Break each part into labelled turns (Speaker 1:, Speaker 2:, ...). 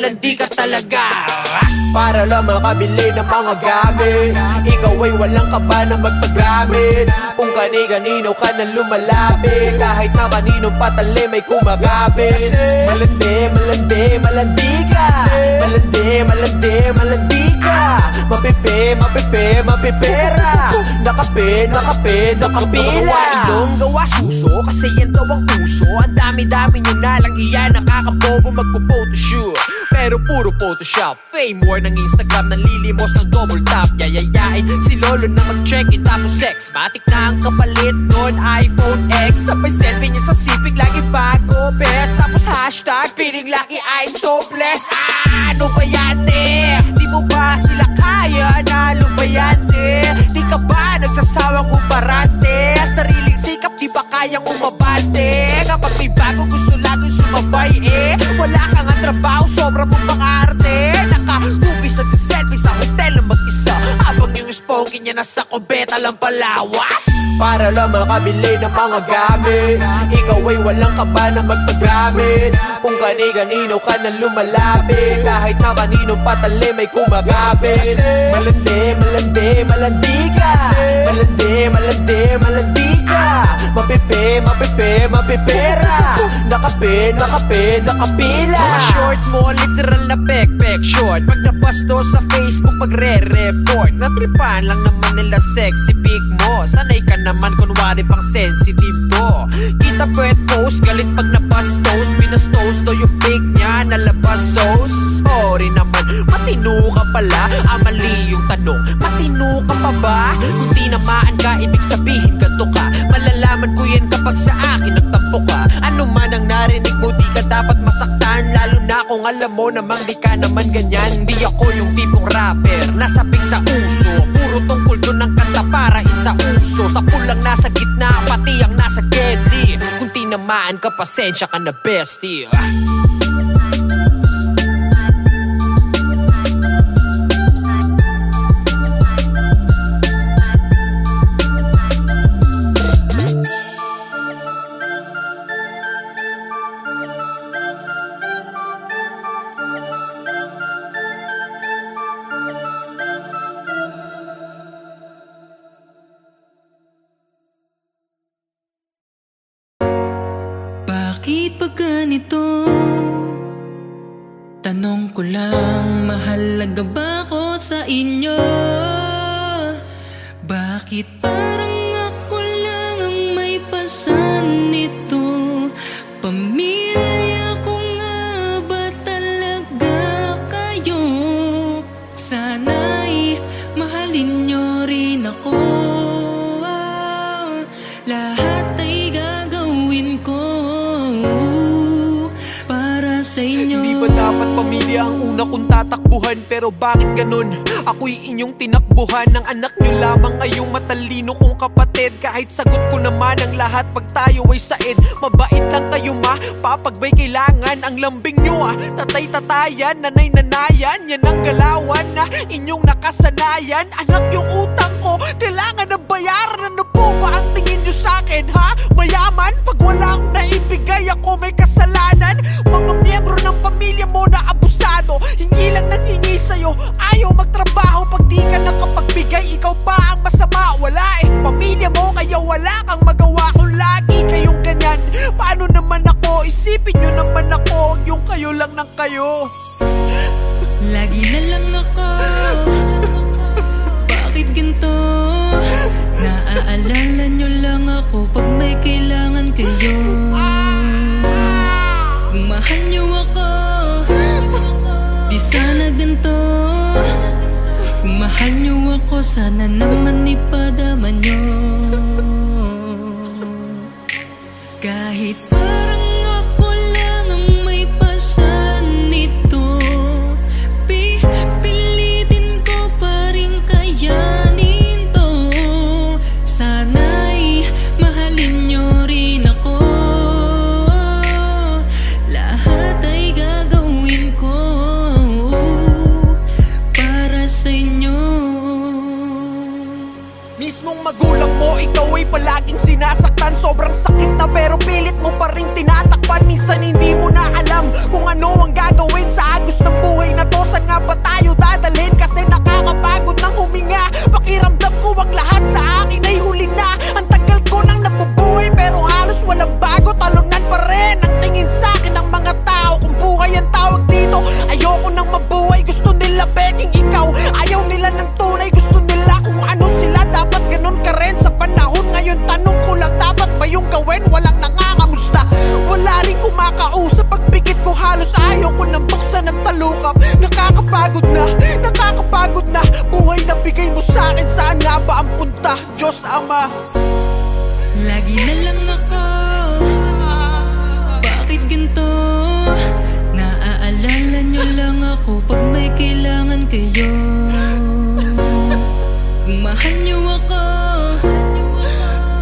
Speaker 1: malandi ka talaga.
Speaker 2: Para lang makabili ng mga gamit, ikaw ay walang kaba na magpagamit. Kung kani-kanino ka na lumalapit, kahit na kaninong patali may kumagapit. Malandi, malandi, malandi ka. Malandi, malandi, malandi ka. Mapipi, mapipi, mapipera. Nakape, nakape, nakapila.
Speaker 1: Ilong gawa suso, kasi yan daw ang uso. Ang dami-dami nyo na lang iyan, nakakabobo magpo-photoshoot. Pero puro Photoshop, fame war ng Instagram, nanlilimos ng double tap. Yayayain si Lolo na mag-check-in tapos sex. Matik na ang kapalit nun, iPhone X. Sabay selfie niya sa sipig, lagi bago, best. Tapos hashtag, feeling lucky, I'm so blessed. Ano ba yan, di mo ba sila kaya? Nalo ba yan, di ka ba nagsasawang umarante? Sariling sikap, di ba kayang umabante? Kapag may bago gusto laging sumabay, wala kang ang trabaho, sobra mong pang-arte. Naka-hubis at sa selfie sa hotel na mag-isa, habang yung sponky niya nasa kubeta lang palawa.
Speaker 2: Para lang makabili ng mga gamit, ikaw ay walang kaba na magpagamit. Kung kani-kanino ka na lumalapit, kahit na kaninong patali may kumagapit. Malandi, malandi, malandi ka. Malandi, malandi, malandi ka. Mapipi, mapipi, mapipera. Nakape, nakape, nakapila.
Speaker 1: Mga short mo, literal na pek-pek short. Pag nabasto sa Facebook, pagre-report. Natripan lang naman nila sexy pic mo. Sanay ka naman, kunwari pang sensitive to. Kita pwet post, galit pag nabastos. Binastos to yung pic niya, nalabas sauce. Sorry naman, matino ka pala. Mali yung tanong, matino ka pa ba? Kung tinamaan ka, ibig sabihin ganto ka. Malalaman ko yan kapag sa akin nagtampo ka. Ano man ang narinig mo, di ka dapat masaktan. Lalo na kung alam mo namang di ka naman ganyan. Di ako yung tipong rapper, nasabik sa uso. Puro tungkol doon ng kanta para sa uso. Sa pulang nasa gitna, pati ang nasa deadly. Kung tinamaan ka, pasensya ka na bestie.
Speaker 3: Bakit ba ganito? Tanong ko lang, mahalaga ba ako sa inyo? Bakit parang ako lang ang may pasan nito? Pamilya ko nga ba talaga kayo? Sana'y mahalin nyo rin ako. Lahat ay gagawin ko para sa inyo.
Speaker 1: Hindi ba dapat pamilya ang una kong tatakbuhan? Pero bakit ganun? Ako'y inyong tinakbuhan. Ang anak nyo lamang ay yung matalino kong kapatid. Kahit sagot ko naman ang lahat pag tayo ay said. Mabait lang kayo ma, papagbay kailangan. Ang lambing nyo tatay-tatayan, nanay-nanayan. Yan ang galawan na inyong nakasanayan. Anak yung utang ko, kailangan na bayaran. Ano po ba ang tingin nyo sa'kin ha? Mayaman? Pag wala akong naibigay, ako may kasalanan. Mga miyembro ng pamilya mo na abusado, hindi lang nanghingi sa'yo, ayaw magtrabaho. Pag di ka nakapagbigay, ikaw pa ang masama. Wala pamilya mo, kaya wala kang magawa. Kung lagi kayong ganyan, paano naman ako? Isipin nyo naman ako, yung kayo lang ng kayo.
Speaker 3: Lagi na lang ako, bakit ganito? Naaalala nyo lang ako pag may kailangan kayo. Kung mahal nyo ako, di sana ganito. Kung mahal nyo ako, sana naman ipadama nyo. Kahit parang ako lang ang may pasan nito, pipilitin ko pa rin kayanin to. Sana'y mahalin nyo rin ako. Lahat ay gagawin ko para sa inyo.
Speaker 1: Mismong magulang mo, ikaw ay palaging sinasaktan. Sobrang sakit na pero pilit mo pa rin tinatakpan. Minsan hindi mo na alam kung ano ang gagawin sa agos ng look up. Nakakapagod na buhay na bigay mo sa'kin. Saan nga ba ang punta, Diyos Ama?
Speaker 3: Lagi na lang ako, bakit ganito? Naaalala nyo lang ako pag may kailangan kayo. Kung mahal nyo ako,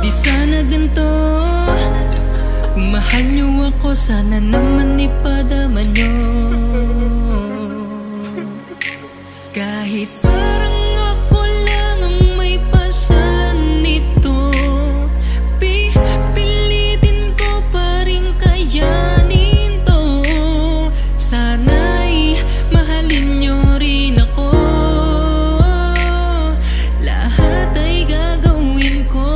Speaker 3: di sana ganito. Kung mahal nyo ako, sana naman ipadama nyo. Kahit parang ako lang ang may pasan nito, pilitin ko pa rin kayanin to. Sana'y mahalin nyo rin ako, lahat ay gagawin ko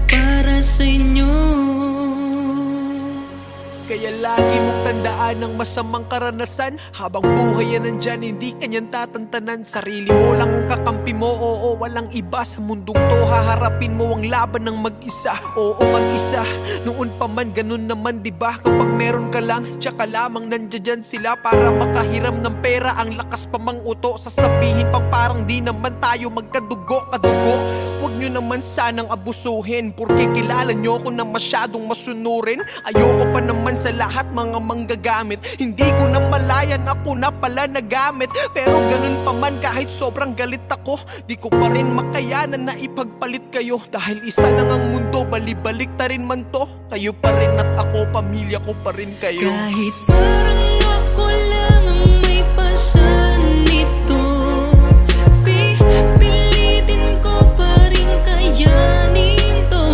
Speaker 3: para sa inyo.
Speaker 1: Kaya lagi mong tandaan ang masamang karanasan. Habang buhay yan nandyan, hindi kanyan tatantanan. Sarili mo lang ang kakampi mo, oo, walang iba. Sa mundong to, haharapin mo ang laban ng mag-isa. Oo, mag-isa, noon pa man, ganun naman, diba? Kapag meron ka lang, tsaka lamang nandiyan sila para makahiram ng pera. Ang lakas pa mang uto, sasabihin pang parang di naman tayo magkadugo, kadugo. Huwag nyo naman sanang abusuhin, porque kilala nyo ko na masyadong masunurin. Ayoko pa naman sa lahat mga manggagamit. Hindi ko na malayan, ako na pala nagamit. Pero ganun pa man, kahit sobrang galit ako, di ko pa rin makayanan na ipagpalit kayo. Dahil isa lang ang mundo, balibalik ta rin man to. Kayo pa rin at ako, pamilya ko pa rin kayo.
Speaker 3: Kahit parang ako lang ang may pasan nito, pilitin ko pa rin kayanin to.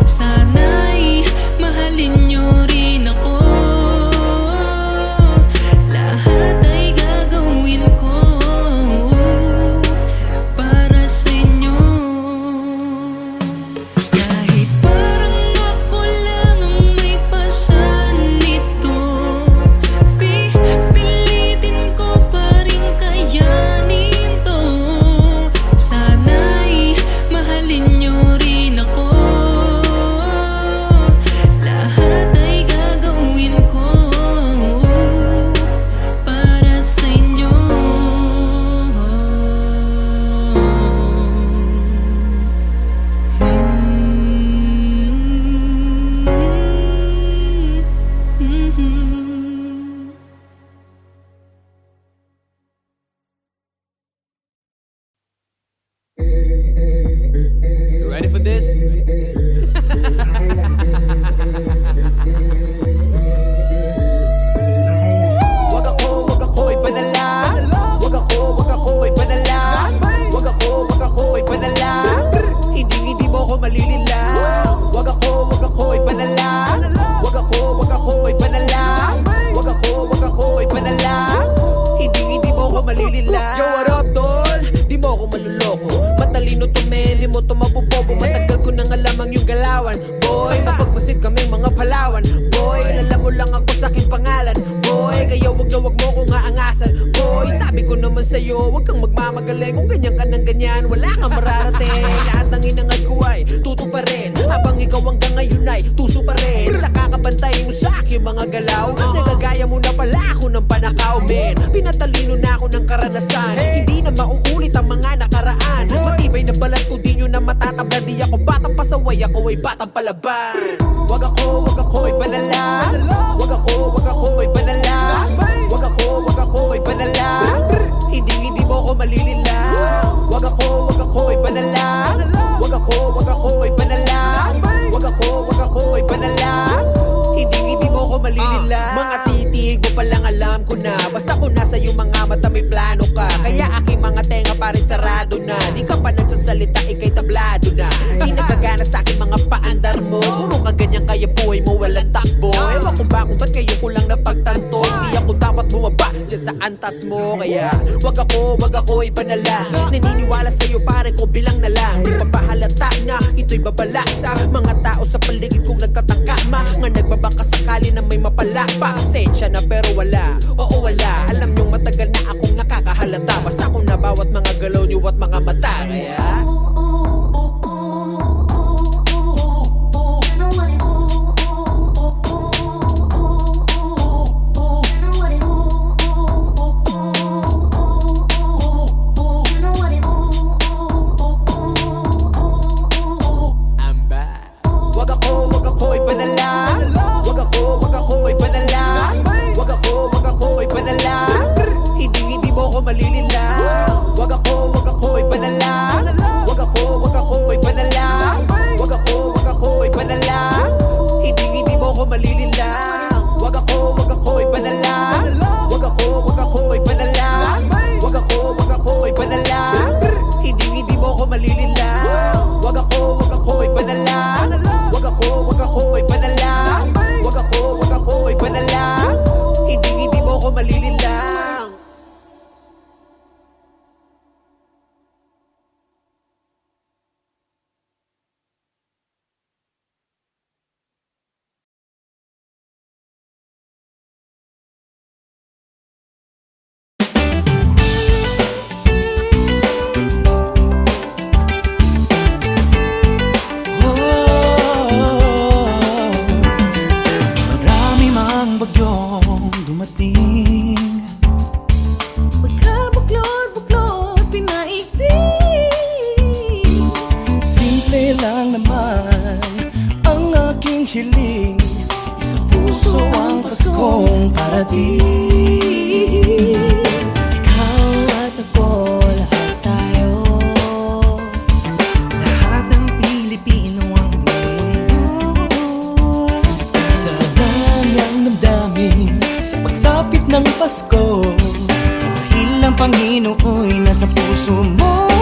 Speaker 3: Sana'y mahalin nyo rin ako, lahat ay gagawin ko para sa inyo. Kahit parang ako lang ang may pasan nito, pilitin ko pa rin kayanin to. Sana'y mahalin nyo rin ako, lahat ay gagawin ko para sa inyo.
Speaker 1: You ready for this? Wag ako ipanala. Wag ako ipanala. Wag ako ipanala. Hindi mo ko malilila. Wag ako ipanala. Wag ako ipanala. Wag ako ipanala. Hindi mo ko malilila. Yo, what up, tol? Di mo ko maluloko. Matalino to, men, di mo to mabubobo. Matagal ko nang alam ang iyong galawan. Boy, mapagmasid kaming mga Palawan. Boy, alam mo lang ako sa aking pangalan. Boy, kaya wag na wag mo kong aangasan. Boy, sabi ko naman sa'yo, wag kang magmamagaling. Kung ganyan ka ng ganyan, wala kang mararating. Lahat ng inangad ko ay tuto pa rin, habang ikaw hanggang ngayon ay tuso pa rin. Sa kakabantay mo sa aking mga galaw, nagagaya mo na pala ako ng panakaw, men. Pinatalino na ako ng karanasan, hindi na mauulit ang mga nakaraan. Matibay na balat ko, di nyo na matatabla. Di ako batang pasaway, ako ay batang palaban. Wag ako ipanala. Wag ako ipanala. Wag ako ipanala. Hindi mo ko malilila. Wag ako ipanala. Wag ako ipanala. Wag ako ipanala. Hindi mo ko malilila. Mga titig mo palang alam ko na, basta ko nasa iyong mga mata may plano ka. Kaya aking mga tenga pare sarado na. Di ka pa nagsasalita, ikay tablado na. Di nagkagana sa aking mga paandar mo. Puro ka ganyan kaya buhay mo walang takbo. Ewan ko ba kung ba't kayo ko lang napagtanto. Di ako dapat bumaba dyan sa antas mo. Kaya wag ako ipanala. Naniniwala sa'yo pare ko bilang na lang. Di pa pahalata na ito'y babala sa mga tao sa paligid kong nagtatangka. Mga nagbabaka sakali na may mapala pa. Sensya na pero wala, oo wala. Alam nyong matagal na akong nakakahalata. Basta ko na bawat mga galaw niyo at mga mata. Kaya
Speaker 4: puso ang Paskong parating.
Speaker 3: Ikaw at ako, lahat tayo.
Speaker 4: Lahat ng Pilipino ang mundo. Sa danyang damdamin sa pagsapit ng Pasko, dahil ang Panginooy nasa puso mo.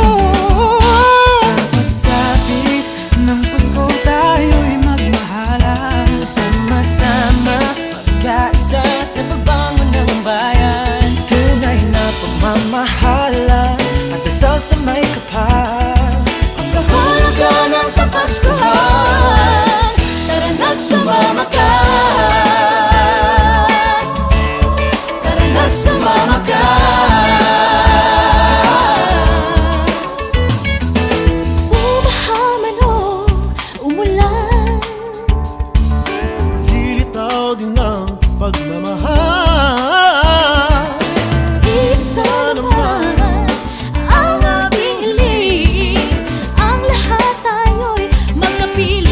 Speaker 4: Sa pagsapit ng Pasko tayo'y magmahalan, sama-sama magkaisa sa pagbangon ng bayan. Tunay na pagmamahalan at dasal sa may kapal.
Speaker 3: Ang kahulugan ng Kapaskuhan, tara na't sumama ka. Tara na't sumama ka. Umahaw man o umulan,
Speaker 5: Lilitaw din ang pagmamahal.
Speaker 3: isa naman ang ating hiling. Ang lahat tayo'y magkapiling.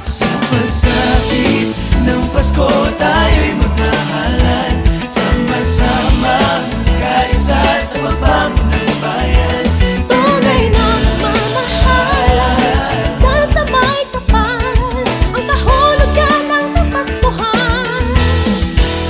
Speaker 4: Sa pagsapit ng Pasko tayo'y magmahalan, sama-sama magkaisa sa pagbangon ng bayan.
Speaker 3: Tunay na pagmamahal, dahil sa may kapal, ang kahulugan ng Kapaskuhan.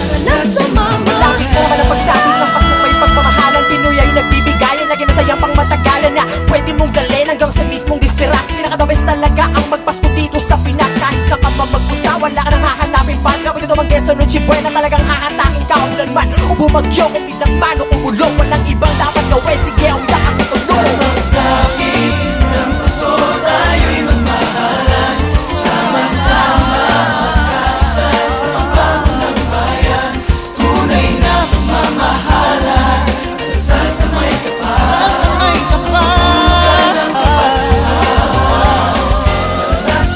Speaker 3: Tara na't sumama.
Speaker 1: Malaki na naman ang pagsapit ng Pasko, may pagmamahalan. Pinoy ay nagbibigayan, lagi masayang pang matagalan na pwede mong dalhin hanggang sa mismong disperas. Pinakadabes talaga ang magpasko dito sa Pinas. Kahit saan ka pa magpunta, wala ka nang hahanapin pa. Kapag ito mang Quezon o Chibuay na talagang hahatakin ka ulanman o bumagyo, kung bidagman o kung ulong, walang ibang dapat gawin. Sige, ang ida ka sa tulong.
Speaker 4: Pagsapit ng Pasko tayo'y magmahalan, sama-sama magkaisa sa pagbangon ng bayan. Tunay na pagmamahalan at dasal sa may kapal. Sa may kapal ng Kapaskuhan, tara na't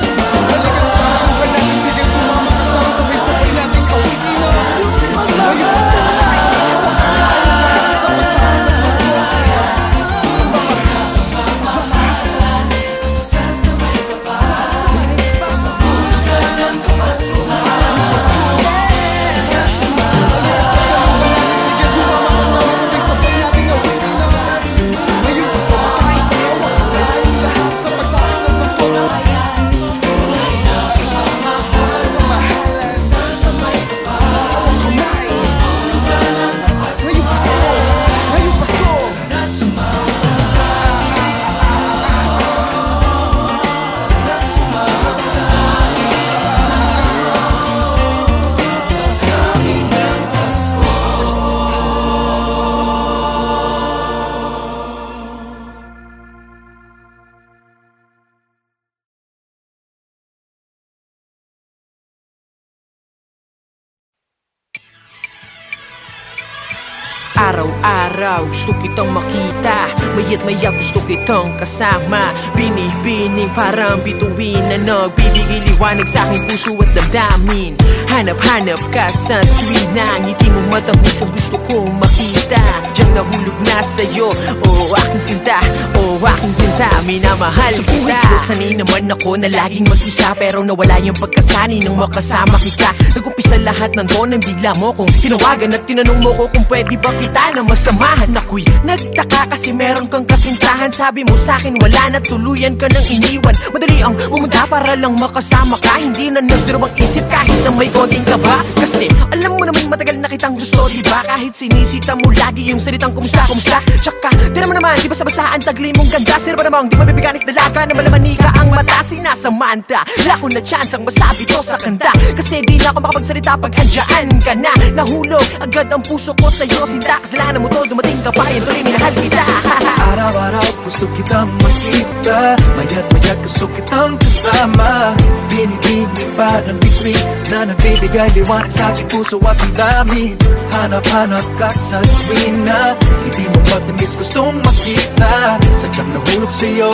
Speaker 1: Araw-araw gusto kitang makita, maya't maya gusto kitang kasama. Binibining parang bituin na nagbibigay liwanag sa aking puso at damdamin. Hanap-hanap ka sa tuwing na ngiti mong matamis ang gusto kong makita. Diyan nahulog na sa'yo, aking sinta, aking sinta, minamahal kita. Sa buhay ko, sanay naman ako na laging mag-isa, pero nawala yung pagkasani nung makasama kita. Nag-umpisa lahat ng doon ang bigla mo kong tinawagan at tinanong mo ko kung pwede ba kita na masamahan. Ako'y nagtaka kasi meron kang kasintahan. Sabi mo sa'kin wala na, tuluyan ka nang iniwan. Madali ang pumunta para lang makasama ka, hindi na nagdurumang isip kahit na may konting kaba. Kasi alam mo naman matagal na kitang gusto, diba? Kahit sinisita mo lagi yung salitang kumusta, kumusta. Tsaka di naman naman, di basta-basta ang tagli mong ganda. Sino ba namang di mabibiganis dalaga na malamani ka ang mata? Sinasamanta, wala ko na chance ang masabi to sa kanta, kasi di na ako makapagsalita pag andyan ka na. Nahulog agad ang puso ko sa'yo, sinta. Kasalanan mo to, dumating ka pa, yun tuloy minahal kita.
Speaker 4: Araw-araw gusto kitang makita, maya't mayat gusto kitang kasama. Binibining parang bituin na nagbibigay liwanag sa aking puso at damdamin. Hanap-hanap ka sa tuwin na hindi mo matamis gustong makita. Sadyang nahulog sa'yo,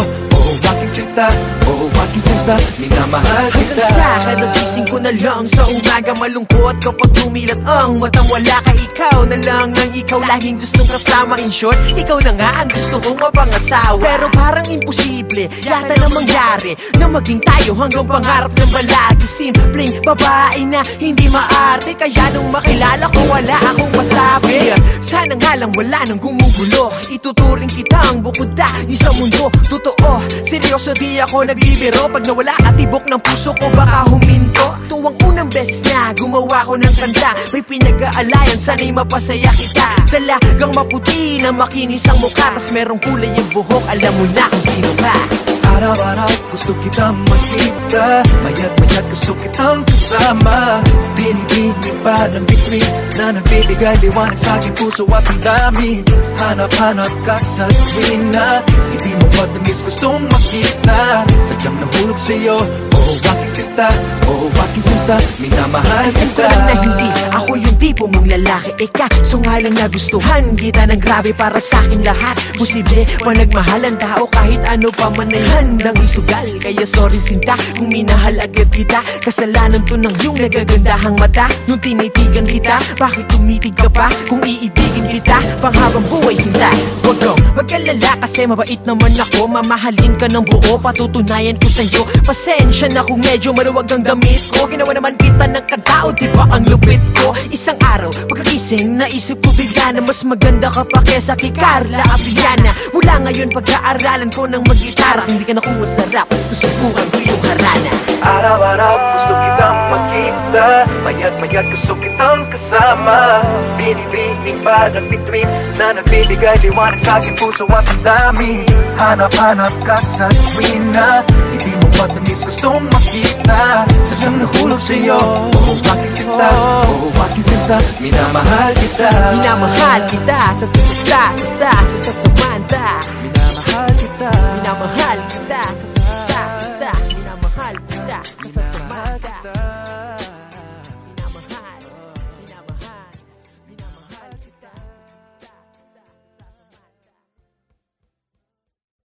Speaker 4: aking sinta, aking sinta, minamahal kita.
Speaker 1: Hanggang sa kada gising ko na lang sa umaga, malungkot kapag dumilat ang matang wala ka. Ikaw na lang nang ikaw laging gustong kasama. In short, ikaw na nga ang gusto kong mapangasawa. Pero parang imposible yata na mangyari na maging tayo hanggang pangarap ng balagi. Simpleng babae na hindi maarte, kaya nung makilala ko wala akong masabi. Sana nga lang wala nang gumugulo, ituturing kitang bukod tayo sa mundo. Totoo, seryoso di ako nagbibiro. Pag nawala ka tibok ng puso ko baka huminto. Tuwang unang beses na gumawa ko ng kanta, may pinag-aalayan sana'y mapasaya kita. Talagang maputi na makinis ang mukha, tas merong kulay yung buhok, alam mo na kung sino ka.
Speaker 4: Araw-araw gusto kitang makita, mayat-mayat gusto kitang kasama. Binibinig pa ng bituin na nagbibigay liwanag sa aking puso at ang dami. Hanap-hanap ka sa tuwing na hindi mo matamis gustong makita. Sadyang nahulog sa'yo, oh aking sinta, oh aking sinta, minamahal kita.
Speaker 1: Alam na hindi ako yung tipo mong lalaki, ika so nga lang nagustuhan kita ng grabe para sa akin lahat. Posible pa nagmahal ang tao kahit ano pa man ay handang isugal. Kaya sorry sinta kung minahal agad kita, kasalanan to ng iyong nagagandahang mata. Nung tinitigan kita, bakit tumitig ka pa? Kung iibigin kita panghabang buhay sinta, huwag kang mag-alala kasi mabait naman ako. Mamahalin ka ng buo, patutunayan ko sa'yo. Pasensya na kung medyo maluwag ang damit ko, ginawa naman kita ng katao, di ba ang lupit ko? Isang araw, pagkakising, naisip ko bigla na mas maganda ka pa kesa kay Carla Aviana. Mula ngayon pag-aaralan ko ng mag-gitara, hindi ka nakuha sa rap, susubukan ko yung harana.
Speaker 4: Araw-araw gusto kitang makita, mayat-mayat gusto kitang kasama. Binibining pa ng bituin na nagbibigay liwanag sa aking puso at ang dami. Hanap-hanap ka sa tuwin na hindi mo matamis gustong makita. Sadyang nahulog sa'yo, oh aking sinta, oh aking sinta, minamahal kita.
Speaker 1: Minamahal kita sa Samantha.
Speaker 4: Minamahal kita.
Speaker 1: Minamahal